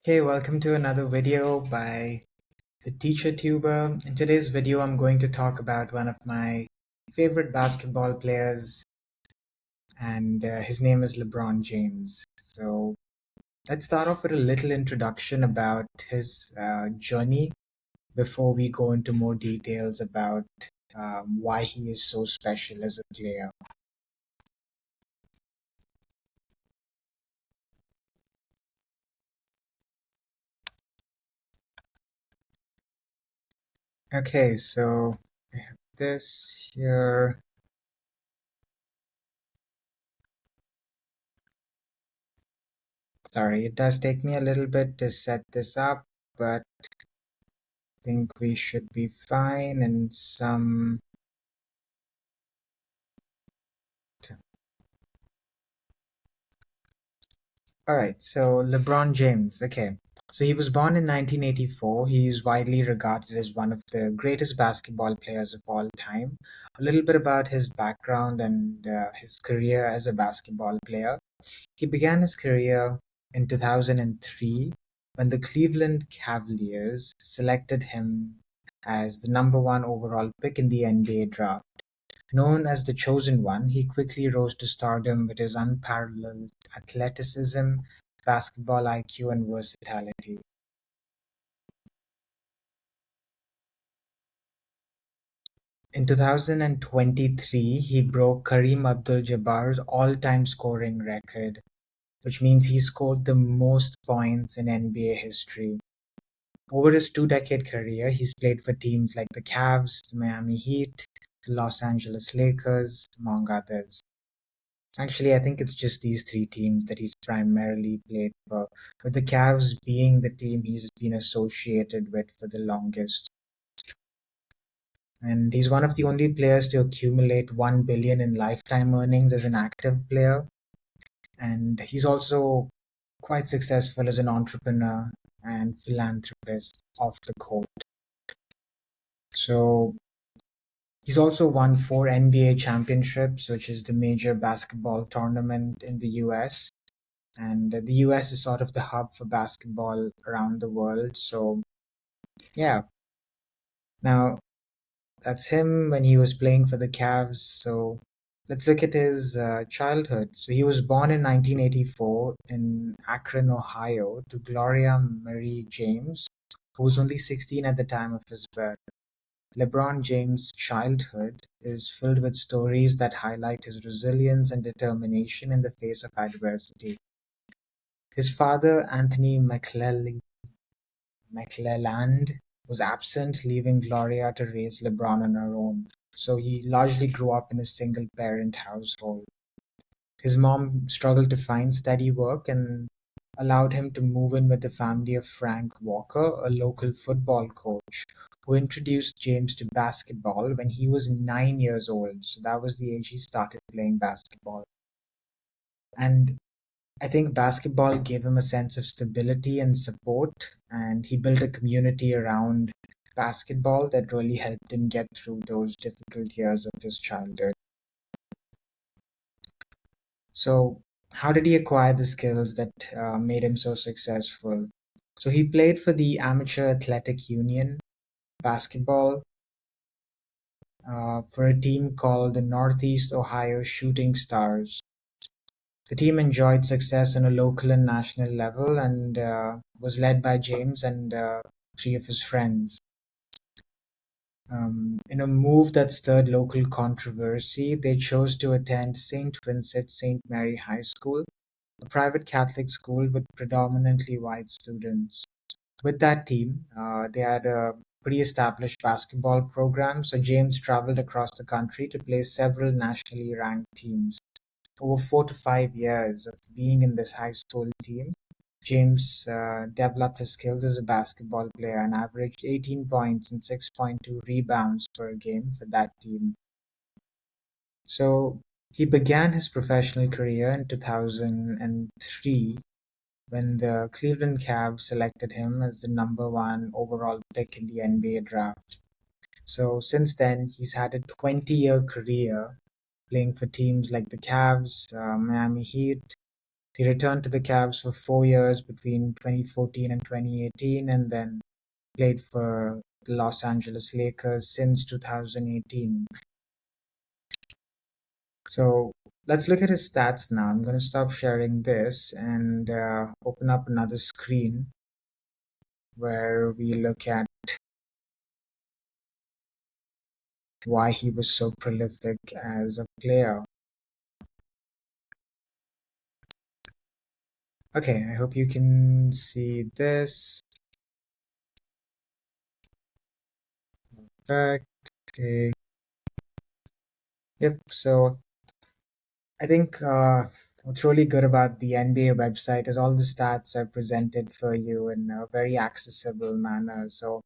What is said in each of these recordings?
Hey, welcome to another video by the Teacher Tuber. In today's video, I'm going to talk about one of my favorite basketball players, and his name is LeBron James. So let's start off with a little introduction about his journey before we go into more details about why he is so special as a player. Okay, so I have this here. Sorry, it does take me a little bit to set this up, but think we should be fine in some. All right, so LeBron James. Okay, so he was born in 1984. He's widely regarded as one of the greatest basketball players of all time. A little bit about his background and his career as a basketball player. He began his career in 2003 when the Cleveland Cavaliers selected him as the number one overall pick in the NBA draft. Known as the Chosen One, he quickly rose to stardom with his unparalleled athleticism, basketball IQ, and versatility. In 2023, he broke Kareem Abdul-Jabbar's all-time scoring record, which means he scored the most points in NBA history. Over his two-decade career, he's played for teams like the Cavs, the Miami Heat, the Los Angeles Lakers, among others. Actually, I think it's just these three teams that he's primarily played for, with the Cavs being the team he's been associated with for the longest. And he's one of the only players to accumulate 1 billion in lifetime earnings as an active player. And he's also quite successful as an entrepreneur and philanthropist off the court. So he's also won four NBA championships, which is the major basketball tournament in the US. And the US is sort of the hub for basketball around the world. So, yeah. Now, that's him when he was playing for the Cavs. So, let's look at his childhood. So, he was born in 1984 in Akron, Ohio, to Gloria Marie James, who was only 16 at the time of his birth. LeBron James' childhood is filled with stories that highlight his resilience and determination in the face of adversity. His father, Anthony McClelland, was absent, leaving Gloria to raise LeBron on her own. So he largely grew up in a single parent household. His mom struggled to find steady work and allowed him to move in with the family of Frank Walker, a local football coach, who introduced James to basketball when he was 9 years old. So that was the age he started playing basketball. And I think basketball gave him a sense of stability and support, and he built a community around basketball that really helped him get through those difficult years of his childhood. So, how did he acquire the skills that made him so successful? So, he played for the Amateur Athletic Union basketball for a team called the Northeast Ohio Shooting Stars. The team enjoyed success on a local and national level and was led by James and three of his friends. In a move that stirred local controversy, they chose to attend St. Vincent St. Mary High School, a private Catholic school with predominantly white students. With that team, they had a pretty established basketball program, so James traveled across the country to play several nationally ranked teams. Over 4 to 5 years of being in this high school team, James developed his skills as a basketball player and averaged 18 points and 6.2 rebounds per game for that team. So he began his professional career in 2003 when the Cleveland Cavs selected him as the number one overall pick in the NBA draft. So since then, he's had a 20-year career playing for teams like the Cavs, Miami Heat, He returned to the Cavs for 4 years between 2014 and 2018, and then played for the Los Angeles Lakers since 2018. So let's look at his stats now. I'm going to stop sharing this and open up another screen where we look at why he was so prolific as a player. Okay, I hope you can see this. Perfect. Okay. Yep. So I think what's really good about the NBA website is all the stats are presented for you in a very accessible manner. So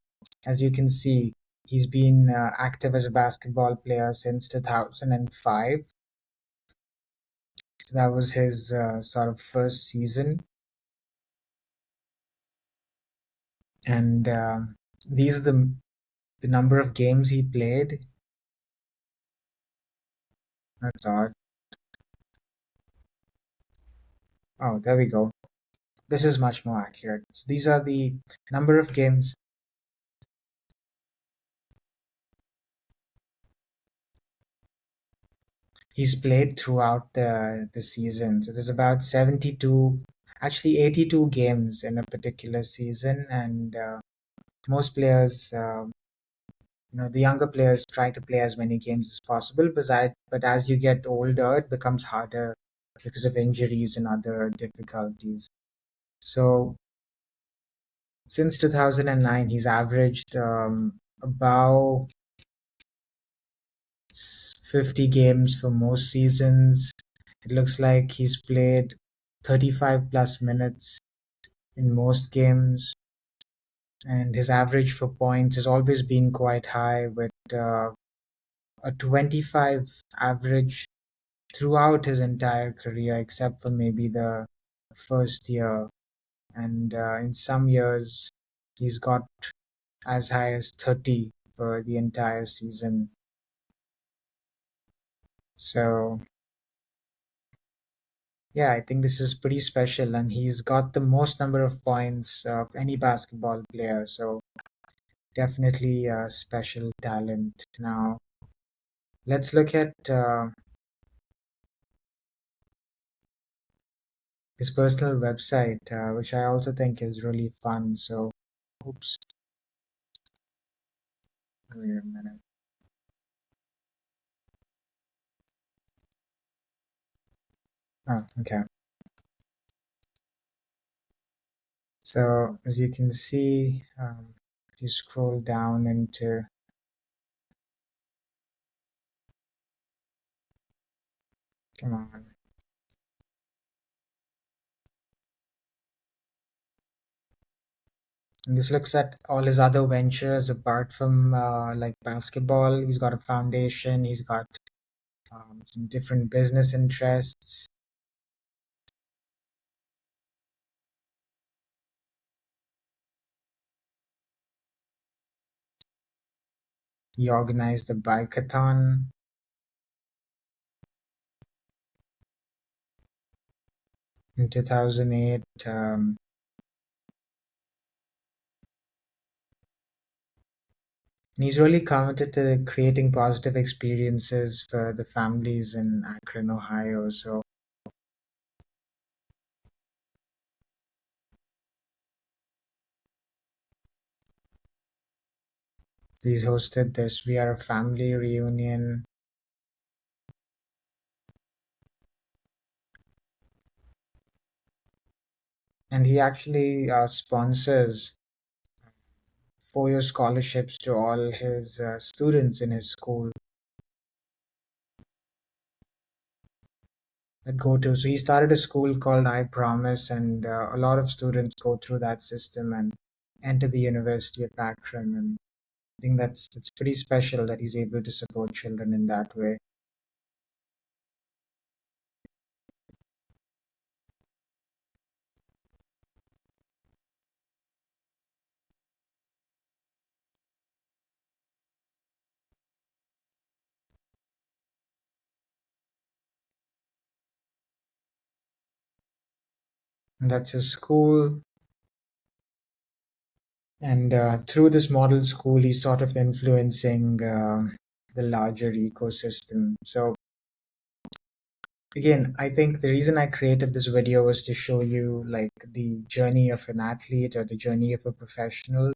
as you can see, he's been active as a basketball player since 2005. So that was his sort of first season. And these are the number of games he played. That's odd. Oh, there we go. This is much more accurate. So these are the number of games he's played throughout the season. So there's about 72, actually 82 games in a particular season, and most players, the younger players try to play as many games as possible. But as you get older, it becomes harder because of injuries and other difficulties. So since 2009, he's averaged about 50 games for most seasons. It looks like he's played 35 plus minutes in most games, and his average for points has always been quite high with a 25 average throughout his entire career, except for maybe the first year. And in some years, he's got as high as 30 for the entire season. So yeah, I think this is pretty special, and he's got the most number of points of any basketball player. So definitely a special talent. Now, let's look at his personal website, which I also think is really fun. So, oops, wait a minute. Oh, okay. So, as you can see, if you scroll down into, come on. And this looks at all his other ventures apart from like basketball. He's got a foundation, he's got some different business interests. He organized a bikeathon in 2008. And he's really committed to creating positive experiences for the families in Akron, Ohio. So he's hosted this We Are a Family reunion. And he actually sponsors 4 year scholarships to all his students in his school that go to. So he started a school called I Promise, and a lot of students go through that system and enter the University of Akron. And I think that's pretty special that he's able to support children in that way. And that's his school. And through this model school, he's sort of influencing the larger ecosystem. So again, I think the reason I created this video was to show you like the journey of an athlete or the journey of a professional.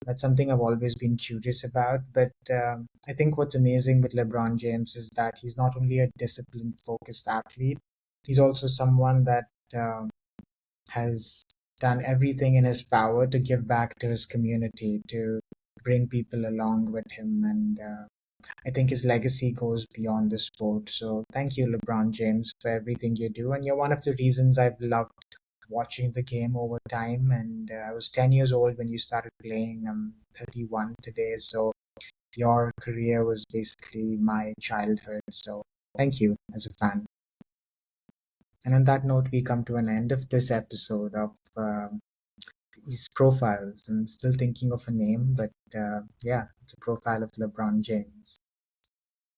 That's something I've always been curious about. But I think what's amazing with LeBron James is that he's not only a discipline focused athlete, he's also someone that has done everything in his power to give back to his community, to bring people along with him. And I think his legacy goes beyond the sport. So thank you, LeBron James, for everything you do. And you're one of the reasons I've loved watching the game over time. And I was 10 years old when you started playing. I'm 31 today. So your career was basically my childhood. So thank you as a fan. And on that note, we come to an end of this episode of these profiles. I'm still thinking of a name, but yeah, it's a profile of LeBron James.